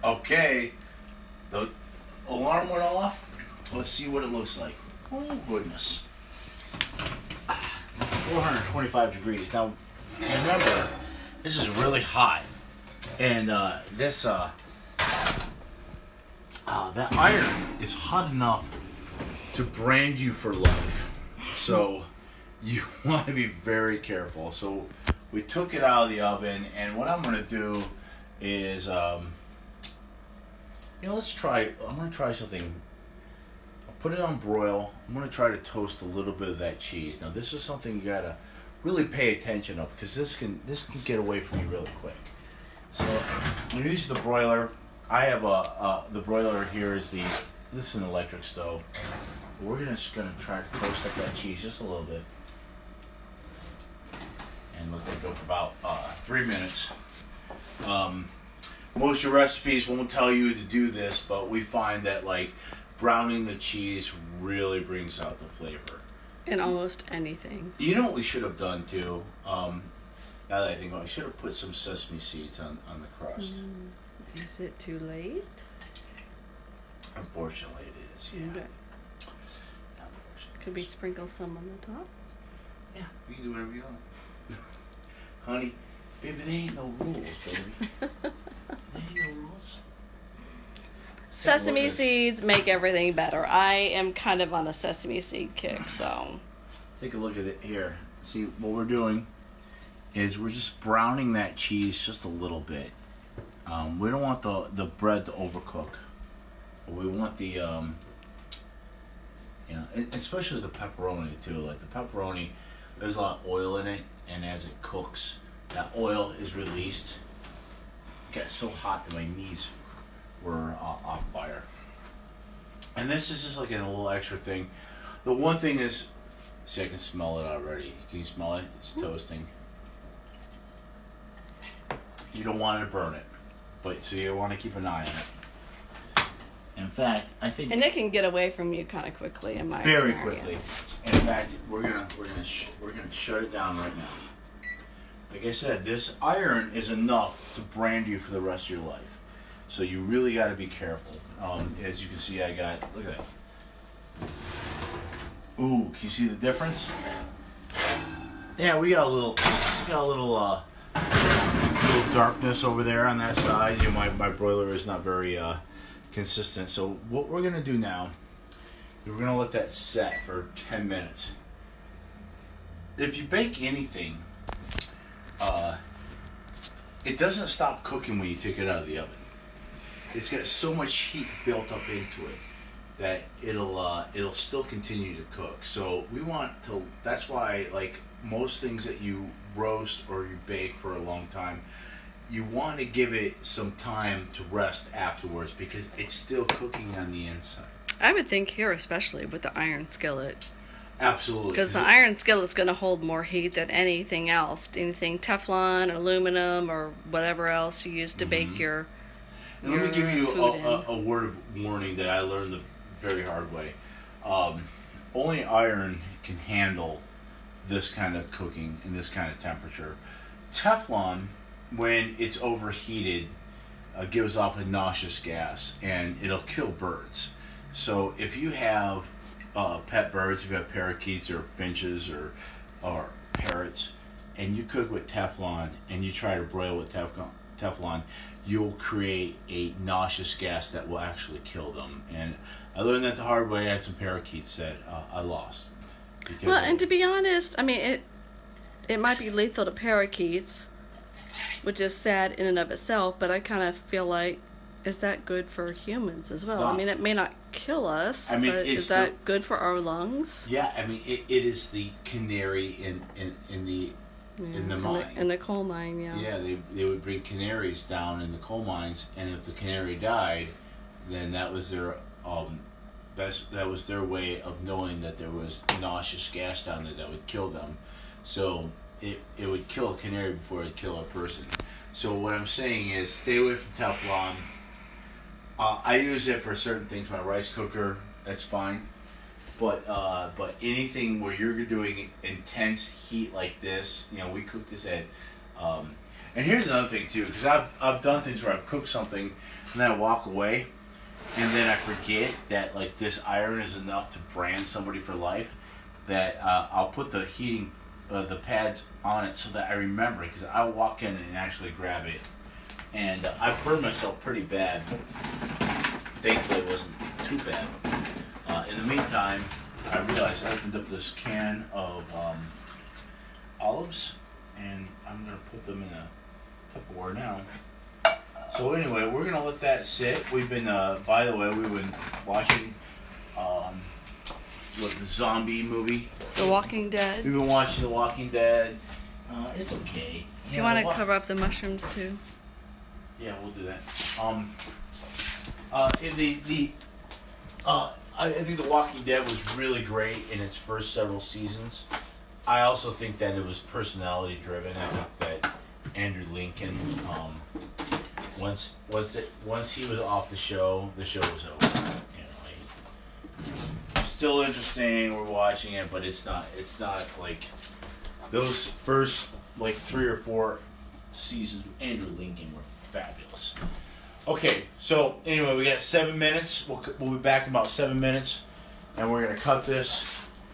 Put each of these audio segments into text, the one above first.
Okay, the alarm went off. Let's see what it looks like. Oh goodness. 425 degrees. Now, remember, this is really hot. And that iron is hot enough to brand you for life. So you want to be very careful. So we took it out of the oven, and what I'm going to do is, let's try. I'm going to try something. I'll put it on broil. I'm going to try to toast a little bit of that cheese. Now this is something you got to really pay attention of, because this can get away from you really quick. So I'm using the broiler. I have the broiler here is this is an electric stove. We're just gonna try to toast up that cheese just a little bit, and let that go for about 3 minutes. Most of your recipes won't tell you to do this, but we find that like browning the cheese really brings out the flavor. In almost anything. You know what we should have done too? Now that I think about it, I should have put some sesame seeds on the crust. Is it too late? Unfortunately, it is. Yeah. Okay. Could we sprinkle some on the top? Yeah, you can do whatever you want. Honey, baby, there ain't no rules, baby. There ain't no rules. Sesame seeds make everything better. I am kind of on a sesame seed kick, so. Take a look at it here. See, what we're doing is we're just browning that cheese just a little bit. We don't want the bread to overcook. We want the, especially the pepperoni too. Like the pepperoni, there's a lot of oil in it, and as it cooks, that oil is released. It got so hot that my knees were on fire. And this is just like a little extra thing. The one thing is, see, I can smell it already. Can you smell it? It's toasting. You don't want to burn it, but so you want to keep an eye on it. In fact, I think, and it can get away from you kind of quickly in my very experience. quickly. In fact, we're gonna shut it down right now. Like I said, this iron is enough to brand you for the rest of your life. So you really got to be careful. As you can see, I got, look at that. Ooh, can you see the difference? Yeah, we got a little darkness over there on that side. You know, my broiler is not very consistent. So what we're gonna do now, we're gonna let that set for 10 minutes. If you bake anything, it doesn't stop cooking when you take it out of the oven. It's got so much heat built up into it that it'll still continue to cook. So we want to. That's why, like most things that you roast or you bake for a long time, you want to give it some time to rest afterwards, because it's still cooking on the inside. I would think here, especially with the iron skillet. Absolutely. Because the iron skillet is going to hold more heat than anything else. Anything Teflon, aluminum, or whatever else you use to bake your. And let me give you a word of warning that I learned the very hard way. Only iron can handle this kind of cooking and this kind of temperature. Teflon, when it's overheated, gives off a nauseous gas, and it'll kill birds. So if you have pet birds, if you have parakeets or finches or parrots, and you cook with Teflon and you try to broil with Teflon, you'll create a nauseous gas that will actually kill them. And I learned that the hard way. I had some parakeets that I lost. Well, and to be honest, I mean, it might be lethal to parakeets, which is sad in and of itself, but I kind of feel like, is that good for humans as well? I mean, it may not kill us, but is that good for our lungs? Yeah, I mean, it is the canary in the mine. In the coal mine, yeah. Yeah, they would bring canaries down in the coal mines, and if the canary died, then that was their way of knowing that there was nauseous gas down there that would kill them. So it would kill a canary before it would kill a person. So what I'm saying is, stay away from Teflon. I use it for certain things. My rice cooker, that's fine. But anything where you're doing intense heat like this, we cook this at And here's another thing too, because I've done things where I've cooked something and then I walk away, and then I forget that like this iron is enough to brand somebody for life. That I'll put the heating the pads on it so that I remember it, because I'll walk in and actually grab it, and I've burned myself pretty bad. Thankfully, it wasn't too bad. In the meantime, I realized I opened up this can of olives, and I'm gonna put them in a Tupperware now. So anyway, we're gonna let that sit. We've been, by the way, we've been watching the zombie movie. The Walking Dead. We've been watching The Walking Dead. It's okay. Do you want to cover up the mushrooms too? Yeah, we'll do that. I think The Walking Dead was really great in its first several seasons. I also think that it was personality driven. I think that Andrew Lincoln, once he was off the show was over. You know, it's still interesting. We're watching it, but it's not like those first like 3 or 4 seasons with Andrew Lincoln were fabulous. Okay, so anyway, we got 7 minutes. We'll be back in about 7 minutes, and we're gonna cut this.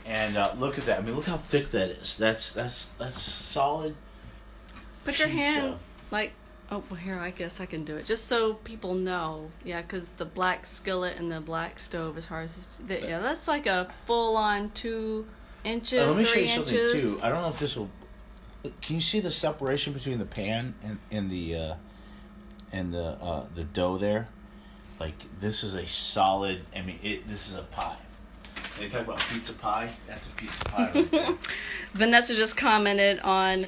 And look at that. I mean, look how thick that is. That's solid. Put your hand like. Oh, well, here, I guess I can do it. Just so people know. Yeah, because the black skillet and the black stove is hard to see. Yeah, that's like a full-on 2 inches, 3 inches. Let me show you something, too. I don't know if this will... Can you see the separation between the pan and the dough there? Like, this is a solid... I mean, this is a pie. They talk about pizza pie. That's a pizza pie right there. Vanessa just commented on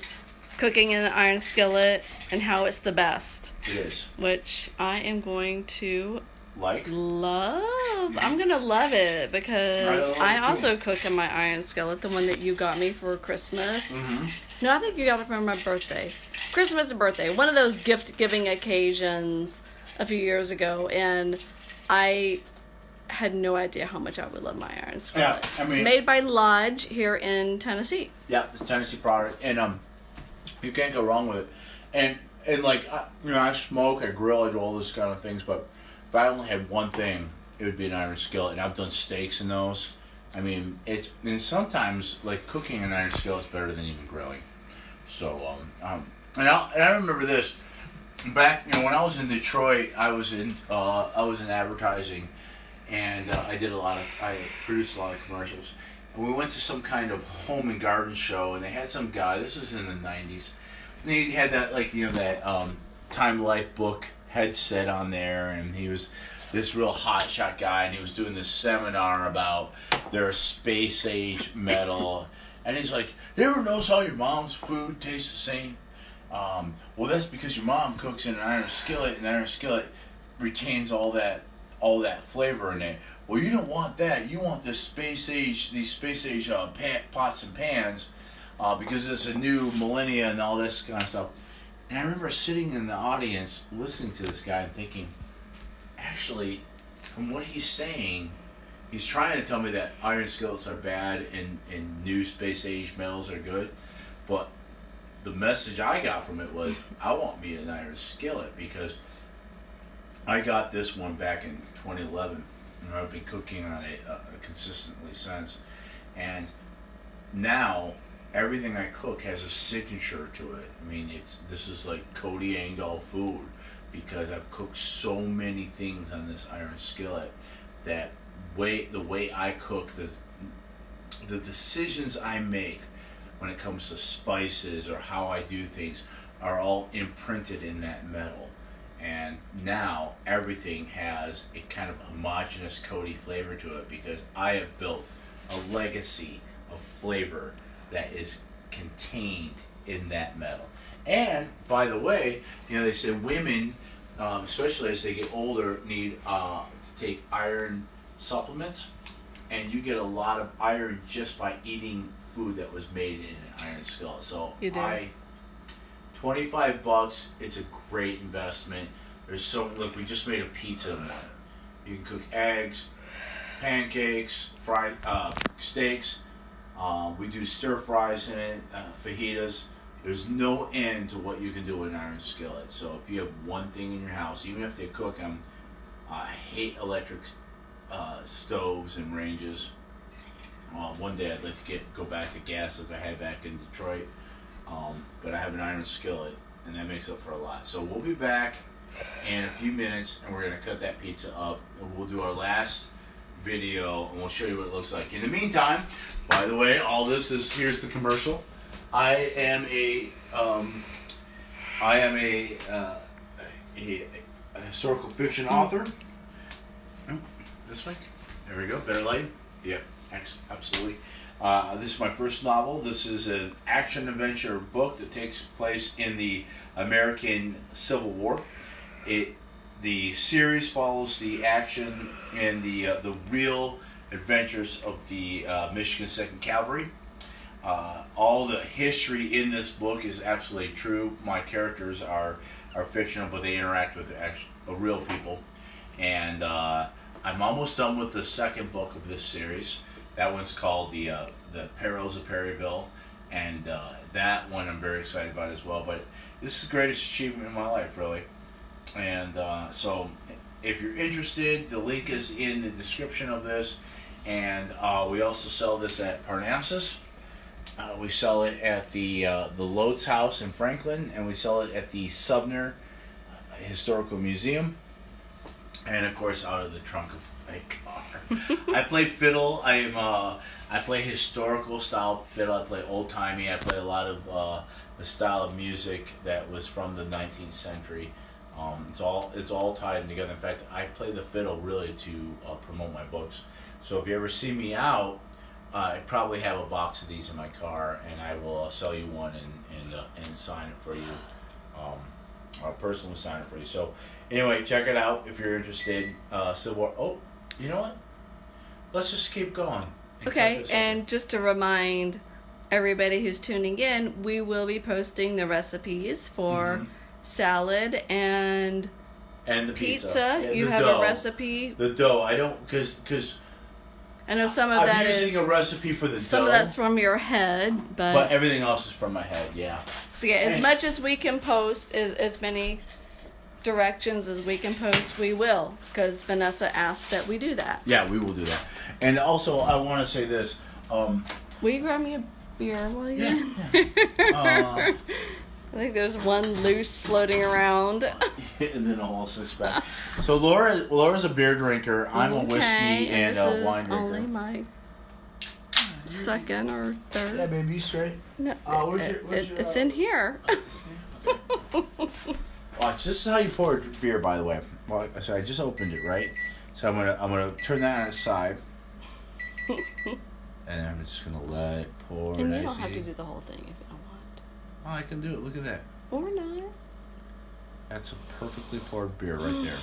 cooking in an iron skillet and how it's the best. It is. Which I am going to love. I'm going to love it because I also cook in my iron skillet, the one that you got me for Christmas. Mm-hmm. No, I think you got it for my birthday. Christmas and birthday. One of those gift-giving occasions a few years ago, and I had no idea how much I would love my iron skillet. Yeah, I mean, made by Lodge here in Tennessee. Yeah, it's a Tennessee product, and you can't go wrong with it. And like, I smoke, I grill, I do all those kind of things, but if I only had one thing, it would be an iron skillet. And I've done steaks in those. I mean, and sometimes like cooking in an iron skillet is better than even grilling. So, and I remember this back, when I was in Detroit, I was in advertising, and I produced a lot of commercials. And we went to some kind of home and garden show, and they had some guy. This was in the '90s. And he had that that Time Life book headset on there, and he was this real hotshot guy, and he was doing this seminar about their space age metal. And he's like, "You ever notice how your mom's food tastes the same? Well, that's because your mom cooks in an iron skillet, and the iron skillet retains all that flavor in it. Well, you don't want that. You want these space age pots and pans, because it's a new millennia and all this kind of stuff." And I remember sitting in the audience listening to this guy and thinking, actually, from what he's saying, he's trying to tell me that iron skillets are bad and new space age metals are good. But the message I got from it was, I want me an iron skillet, because I got this one back in 2011, and I've been cooking on it consistently since. And now everything I cook has a signature to it. I mean, this is like Cody Engdahl food, because I've cooked so many things on this iron skillet that the way I cook, the decisions I make when it comes to spices or how I do things are all imprinted in that metal. And now everything has a kind of homogeneous Cody flavor to it, because I have built a legacy of flavor that is contained in that metal. And by the way, they say women, especially as they get older, need to take iron supplements, and you get a lot of iron just by eating food that was made in an iron skillet. So you do. $25, it's a great investment. Look, we just made a pizza in one. You can cook eggs, pancakes, fried steaks. We do stir fries in it, fajitas. There's no end to what you can do with an iron skillet. So if you have one thing in your house, even if they cook them, I hate electric stoves and ranges. One day I'd like to go back to gas like I had back in Detroit. But I have an iron skillet, and that makes up for a lot. So we'll be back in a few minutes, and we're going to cut that pizza up, and we'll do our last video, and we'll show you what it looks like. In the meantime, by the way, here's the commercial. I am a historical fiction author. Oh, this way. There we go. Better light. Yep. Absolutely. This is my first novel. This is an action-adventure book that takes place in the American Civil War. The series follows the action and the real adventures of the Michigan 2nd Cavalry. All the history in this book is absolutely true. My characters are fictional, but they interact with real people. And I'm almost done with the second book of this series. That one's called the Perils of Perryville, and that one I'm very excited about as well. But this is the greatest achievement in my life, really. And so, if you're interested, the link is in the description of this. And we also sell this at Parnassus. We sell it at the Lotes House in Franklin, and we sell it at the Sumner Historical Museum. And of course, out of the trunk of my car. I play fiddle. I play historical style fiddle. I play old timey. I play a lot of the style of music that was from the 19th century. It's all tied together. In fact, I play the fiddle really to promote my books. So if you ever see me out, I probably have a box of these in my car, and I will sell you one and sign it for you. I'll personally sign it for you. So anyway, check it out if you're interested. Civil War. Oh, you know what? Let's just keep going. Okay, and just to remind everybody who's tuning in, we will be posting the recipes for salad and the pizza. Yeah, you have a recipe. The dough. I don't because I know some of that is. I'm using a recipe for the dough. Some of that's from your head, but everything else is from my head. Yeah. So yeah, as much as we can post, as many directions as we can post, we will, because Vanessa asked that we do that. Yeah, we will do that. And also, I want to say this. Will you grab me a beer while you're in? Yeah. I think there's one loose floating around. And then a whole 6-pack. So Laura's a beer drinker. I'm a whiskey and a wine drinker. Only my second or third. Yeah, baby, you straight? No, where's your, it's in here. Okay. Watch, this is how you pour beer, by the way. Well, so I just opened it, right? So I'm gonna turn that on its side, and I'm just gonna let it pour. And you don't have to do the whole thing if you don't want. Oh, I can do it. Look at that. Or not. That's a perfectly poured beer right there.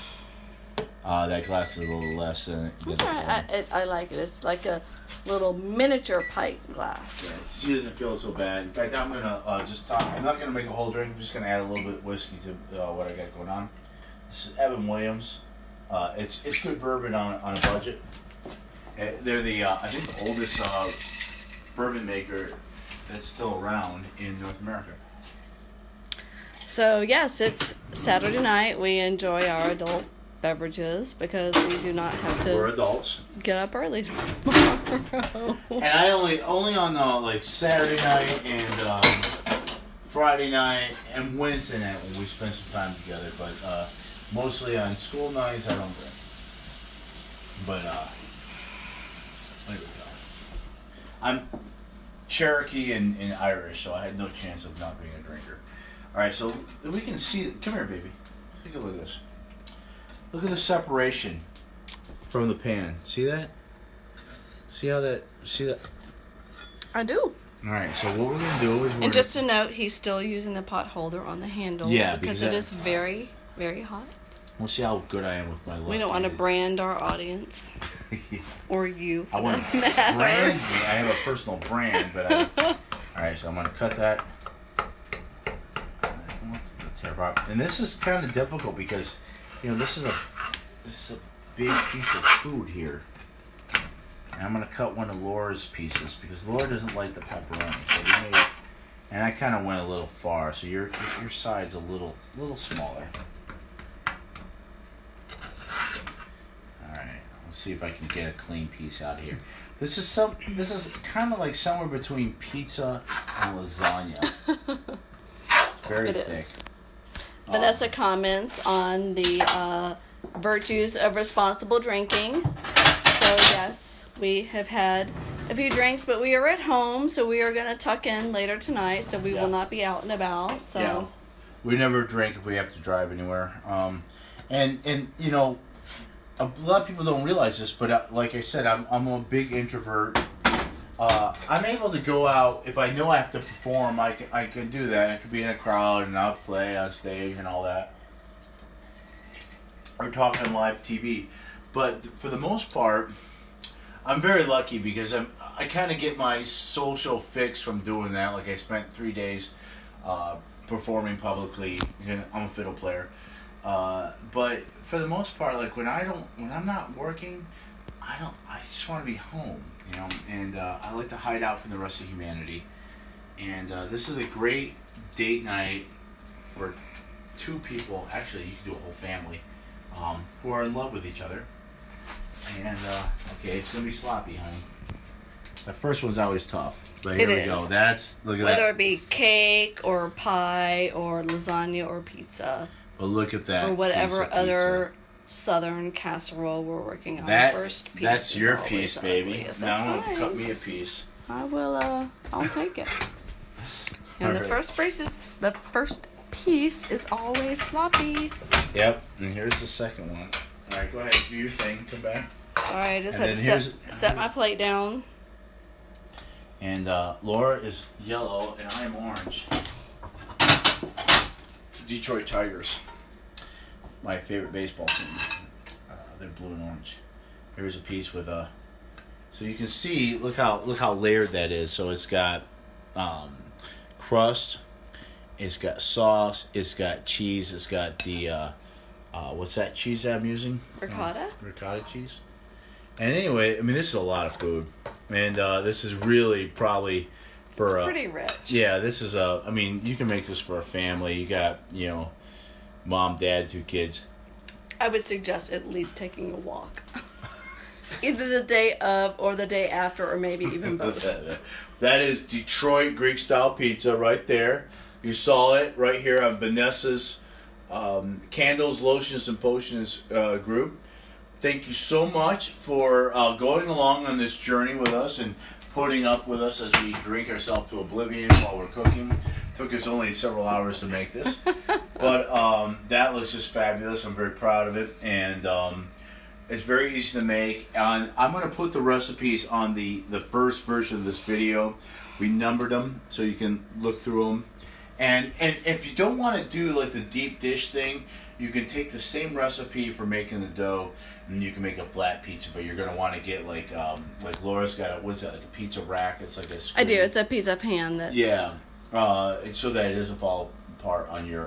That glass is a little less than. That's right. I like it. It's like a little miniature pint glass. Yeah, she doesn't feel so bad. In fact, I'm gonna just talk. I'm not gonna make a whole drink. I'm just gonna add a little bit of whiskey to what I got going on. This is Evan Williams. It's good bourbon on a budget. They're the I think the oldest bourbon maker that's still around in North America. So yes, it's Saturday night. We enjoy our adult beverages because we do not have to. We're adults. Get up early tomorrow. And I only on like Saturday night and Friday night and Wednesday night when we spend some time together. But mostly on school nights I don't drink. But there we go. I'm Cherokee and Irish, so I had no chance of not being a drinker. All right, so we can see. Come here, baby. Take a look at this. Look at the separation from the pan. See that? See that? I do. All right, so what we're gonna do is and just a note, he's still using the pot holder on the handle. Yeah, because it is very, very hot. We'll see how good I am with my left. We don't want to brand our audience or you. I want to brand me. I have a personal brand, but all right. So I'm gonna cut that. And this is kind of difficult because, you know, this is a big piece of food here. And I'm gonna cut one of Laura's pieces because Laura doesn't like the pepperoni. So we made And I kind of went a little far, so your side's a little smaller. All right, let's see if I can get a clean piece out of here. This is kind of like somewhere between pizza and lasagna. It's very thick. Is. Vanessa comments on the virtues of responsible drinking. So yes, we have had a few drinks, but we are at home, so we are going to tuck in later tonight, so we will not be out and about. So yeah. We never drink if we have to drive anywhere. And you know, a lot of people don't realize this, but like I said, I'm a big introvert. I'm able to go out if I know I have to perform. I can do that. I could be in a crowd and I'll play on stage and all that, or talk on live TV. But for the most part, I'm very lucky because I kind of get my social fix from doing that. Like I spent 3 days performing publicly. I'm a fiddle player, but for the most part, like when I'm not working, I just want to be home, you know. And I like to hide out from the rest of humanity. And this is a great date night for two people. Actually, you can do a whole family who are in love with each other. And okay, it's gonna be sloppy, honey. The first one's always tough, but here we go. Look at that. Whether it be cake or pie or lasagna or pizza. But look at that. Or whatever other southern casserole we're working on. That, the first piece that's your piece, baby. Yes, now fine. cut me a piece. I will. I'll take it. And the first piece is always sloppy. Yep. And here's the second one. All right, go ahead. Do your thing. Come back. Sorry, I just had to set my plate down. And Laura is yellow, and I'm orange. Detroit Tigers, my favorite baseball team. They're blue and orange. Here's a piece with a. So you can see, look how layered that is. So it's got crust, it's got sauce, it's got cheese, it's got the what's that cheese that I'm using? Ricotta. Ricotta cheese. And anyway, I mean, this is a lot of food, and this is really probably for it's pretty rich. Yeah, this is I mean, you can make this for a family. You got, you know, mom, dad, 2 kids. I would suggest at least taking a walk. Either the day of or the day after, or maybe even both. That is Detroit Greek style pizza right there. You saw it right here on Vanessa's Candles, Lotions, and Potions group. Thank you so much for going along on this journey with us and putting up with us as we drink ourselves to oblivion while we're cooking. Took us only several hours to make this. But that looks just fabulous. I'm very proud of it. And it's very easy to make. And I'm going to put the recipes on the first version of this video. We numbered them so you can look through them. And if you don't want to do like the deep dish thing, you can take the same recipe for making the dough and you can make a flat pizza, but you're going to want to get like Laura's got what's that, like a pizza rack? It's like a screen. I do. It's a pizza pan that's... Yeah. So that it doesn't fall apart on your,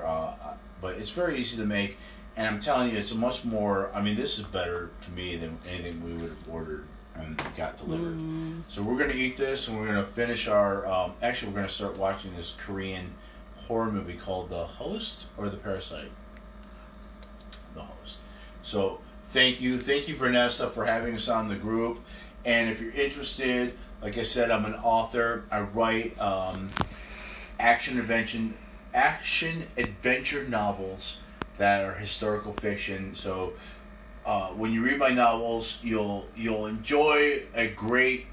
but it's very easy to make. And I'm telling you, it's a much more, I mean, this is better to me than anything we would have ordered and got delivered. So we're going to eat this and we're going to finish our, actually we're going to start watching this Korean horror movie called The Host or The Parasite? The Host. So thank you Vanessa for having us on the group. And if you're interested, like I said, I'm an author. I write action adventure novels that are historical fiction. So when you read my novels, you'll enjoy a great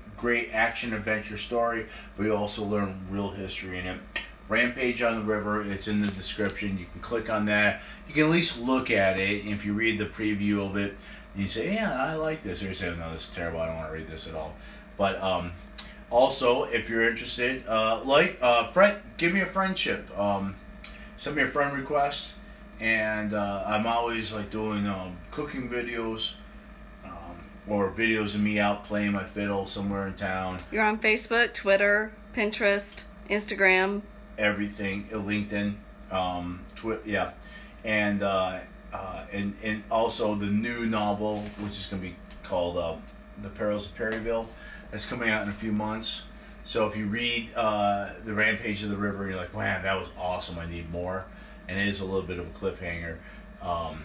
action adventure story, but you also learn real history in it. Rampage on the River, it's in the description. You can click on that. You can at least look at it. And if you read the preview of it, and you say, yeah, I like this. Or you say, no, this is terrible. I don't want to read this at all. But also, if you're interested, give me a friendship. Send me a friend request. And I'm always like doing cooking videos or videos of me out playing my fiddle somewhere in town. You're on Facebook, Twitter, Pinterest, Instagram. Everything, LinkedIn, yeah, and also the new novel, which is going to be called The Perils of Perryville. That's coming out in a few months. So if you read the Rampage of the River, and you're like, man, that was awesome. I need more, and it is a little bit of a cliffhanger. The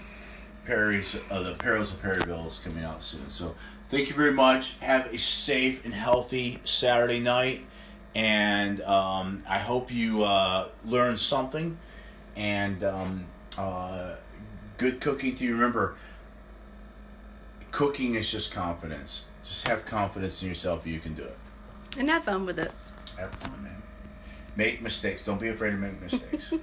Perils of Perryville is coming out soon. So thank you very much. Have a safe and healthy Saturday night, and I hope you learned something. And good cooking to you. Remember, cooking is just confidence. Just have confidence in yourself. You can do it. And have fun with it. Have fun, man. Make mistakes. Don't be afraid to make mistakes.